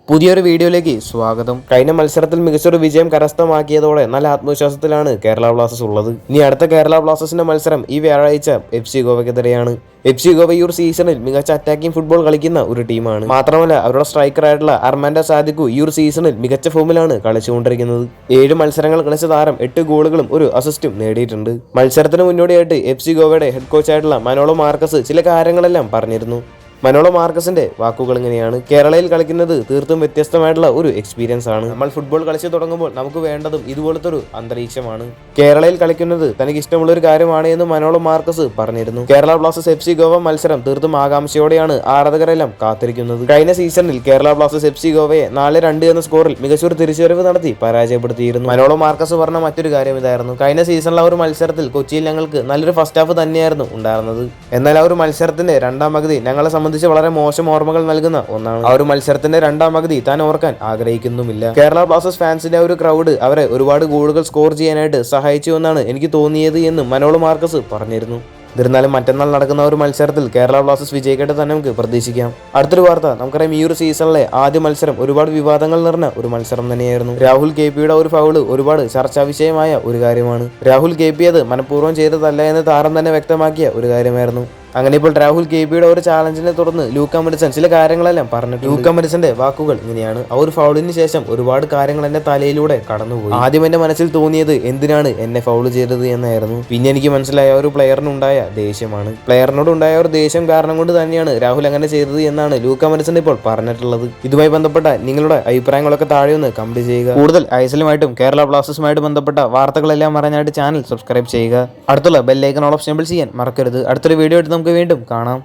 പുതിയൊരു വീഡിയോയിലേക്ക് സ്വാഗതം. കഴിഞ്ഞ മത്സരത്തിൽ മികച്ചൊരു വിജയം കരസ്ഥമാക്കിയതോടെ നല്ല ആത്മവിശ്വാസത്തിലാണ് കേരള ബ്ലാസ്റ്റേഴ്സ് ഉള്ളത്. ഇനി അടുത്ത കേരള ബ്ലാസ്റ്റേഴ്സിന്റെ മത്സരം ഈ വ്യാഴാഴ്ച FC ഗോവയ്ക്കെതിരെയാണ്. FC ഗോവ ഈ ഒരു സീസണിൽ മികച്ച അറ്റാക്കിംഗ് ഫുട്ബോൾ കളിക്കുന്ന ഒരു ടീമാണ്. മാത്രമല്ല അവരുടെ സ്ട്രൈക്കറായിട്ടുള്ള അർമാൻഡോ സാദിക്കു ഈ ഒരു സീസണിൽ മികച്ച ഫോമിലാണ് കളിച്ചുകൊണ്ടിരിക്കുന്നത്. 7 മത്സരങ്ങൾ കളിച്ച താരം 8 ഗോളുകളും ഒരു അസിസ്റ്റും നേടിയിട്ടുണ്ട്. മത്സരത്തിന് മുന്നോടിയായിട്ട് FC ഗോവയുടെ ഹെഡ് കോച്ചായിട്ടുള്ള മനോളോ മാർക്കസ് ചില കാര്യങ്ങളെല്ലാം പറഞ്ഞിരുന്നു. മനോളോ മാർക്കസിന്റെ വാക്കുകൾ ഇങ്ങനെയാണ്: കേരളയിൽ കളിക്കുന്നത് തീർത്തും വ്യത്യസ്തമായിട്ടുള്ള ഒരു എക്സ്പീരിയൻസ് ആണ്. നമ്മൾ ഫുട്ബോൾ കളിച്ചു തുടങ്ങുമ്പോൾ നമുക്ക് വേണ്ടതും ഇതുപോലത്തെ ഒരു അന്തരീക്ഷമാണ്. കേരളയിൽ കളിക്കുന്നത് തനിക്ക് ഇഷ്ടമുള്ള ഒരു കാര്യമാണ് എന്ന് മനോളോ മാർക്കസ് പറഞ്ഞിരുന്നു. കേരള ബ്ലാസ്റ്റേഴ്സ് FC ഗോവ മത്സരം തീർത്തും ആകാംക്ഷയോടെയാണ് ആരാധകരെല്ലാം കാത്തിരിക്കുന്നത്. കഴിഞ്ഞ സീസണിൽ കേരള ബ്ലാസ്റ്റേഴ്സ് FC ഗോവയെ 4-2 എന്ന സ്കോറിൽ മികച്ചൊരു തിരിച്ചുവരവ് നടത്തി പരാജയപ്പെടുത്തിയിരുന്നു. മനോളോ മാർക്കസ് പറഞ്ഞ മറ്റൊരു കാര്യം ഇതായിരുന്നു: കഴിഞ്ഞ സീസണിലെ ഒരു മത്സരത്തിൽ കൊച്ചിയിൽ ഞങ്ങൾക്ക് നല്ലൊരു ഫസ്റ്റ് ഹാഫ് തന്നെയായിരുന്നു ഉണ്ടായിരുന്നത്. എന്നാൽ ആ ഒരു മത്സരത്തിന്റെ രണ്ടാം പകുതി ഞങ്ങളെ സംബന്ധിച്ച് വളരെ മോശം ഓർമ്മകൾ നൽകുന്ന ഒന്നാണ്. ആ ഒരു മത്സരത്തിന്റെ രണ്ടാം പകുതി താൻ ഓർക്കാൻ ആഗ്രഹിക്കുന്നുമില്ല. കേരള ബ്ലാസ്റ്റേഴ്സ് ഫാൻസിന്റെ ഒരു ക്രൗഡ് അവരെ ഒരുപാട് ഗോളുകൾ സ്കോർ ചെയ്യാനായിട്ട് സഹായിച്ചു എന്നാണ് എനിക്ക് തോന്നിയത് എന്ന് മനോളോ മാർക്കസ് പറഞ്ഞിരുന്നു. എന്നിരുന്നാലും മറ്റന്നാൾ നടക്കുന്ന ഒരു മത്സരത്തിൽ കേരള ബ്ലാസ്റ്റേഴ്സ് വിജയിക്കട്ടെ തന്നെ നമുക്ക് പ്രതീക്ഷിക്കാം. അടുത്തൊരു വാർത്ത, നമുക്കറിയാം ഈ ഒരു സീസണിലെ ആദ്യ മത്സരം ഒരുപാട് വിവാദങ്ങൾ നിറഞ്ഞ ഒരു മത്സരം തന്നെയായിരുന്നു. രാഹുൽ KPയുടെ ഒരു ഫൗള് ഒരുപാട് ചർച്ചാ വിഷയമായ ഒരു കാര്യമാണ്. രാഹുൽ KP അത് മനഃപൂർവ്വം ചെയ്തതല്ല എന്ന് താരം തന്നെ വ്യക്തമാക്കിയ ഒരു കാര്യമായിരുന്നു. അങ്ങനെ ഇപ്പോൾ രാഹുൽ KPയുടെ ഒരു ചാലഞ്ചിനെ തുടർന്ന് ലൂക്ക മെഡിസൺ ചില കാര്യങ്ങളെല്ലാം പറഞ്ഞിട്ട് ലൂക്ക മെഡിസന്റെ വാക്കുകൾ ഇങ്ങനെയാണ്: ആ ഒരു ഫൗളിന് ശേഷം ഒരുപാട് കാര്യങ്ങൾ എന്റെ തലയിലൂടെ കടന്നുപോയി. ആദ്യം എന്റെ മനസ്സിൽ തോന്നിയത് എന്തിനാണ് എന്നെ ഫൗൾ ചെയ്തത് എന്നായിരുന്നു. പിന്നെ എനിക്ക് മനസ്സിലായ ഒരു പ്ലെയറിനുണ്ടായ ദേഷ്യമാണ്. പ്ലെയറിനോടുണ്ടായ ഒരു ദേഷ്യം കാരണം കൊണ്ട് തന്നെയാണ് രാഹുൽ അങ്ങനെ ചെയ്തത് എന്നാണ് ലൂക്ക മെഡിസൺ ഇപ്പോൾ പറഞ്ഞിട്ടുള്ളത്. ഇതുമായി ബന്ധപ്പെട്ട നിങ്ങളുടെ അഭിപ്രായങ്ങളൊക്കെ താഴെ ഒന്ന് കമന്റ് ചെയ്യുക. കൂടുതൽ ഐസലുമായിട്ടും കേരള ബ്ലാസ്റ്റേഴ്സുമായിട്ട് ബന്ധപ്പെട്ട വാർത്തകളെല്ലാം അറിഞ്ഞായിട്ട് ചാനൽ സബ്സ്ക്രൈബ് ചെയ്യുക. അടുത്തുള്ള ബെല്ലൈക്കൺ ഓപ്ഷൻ എനേബിൾ ചെയ്യാൻ മറക്കരുത്. അടുത്തൊരു വീഡിയോ ആയിട്ട് നമുക്ക് വീണ്ടും കാണാം.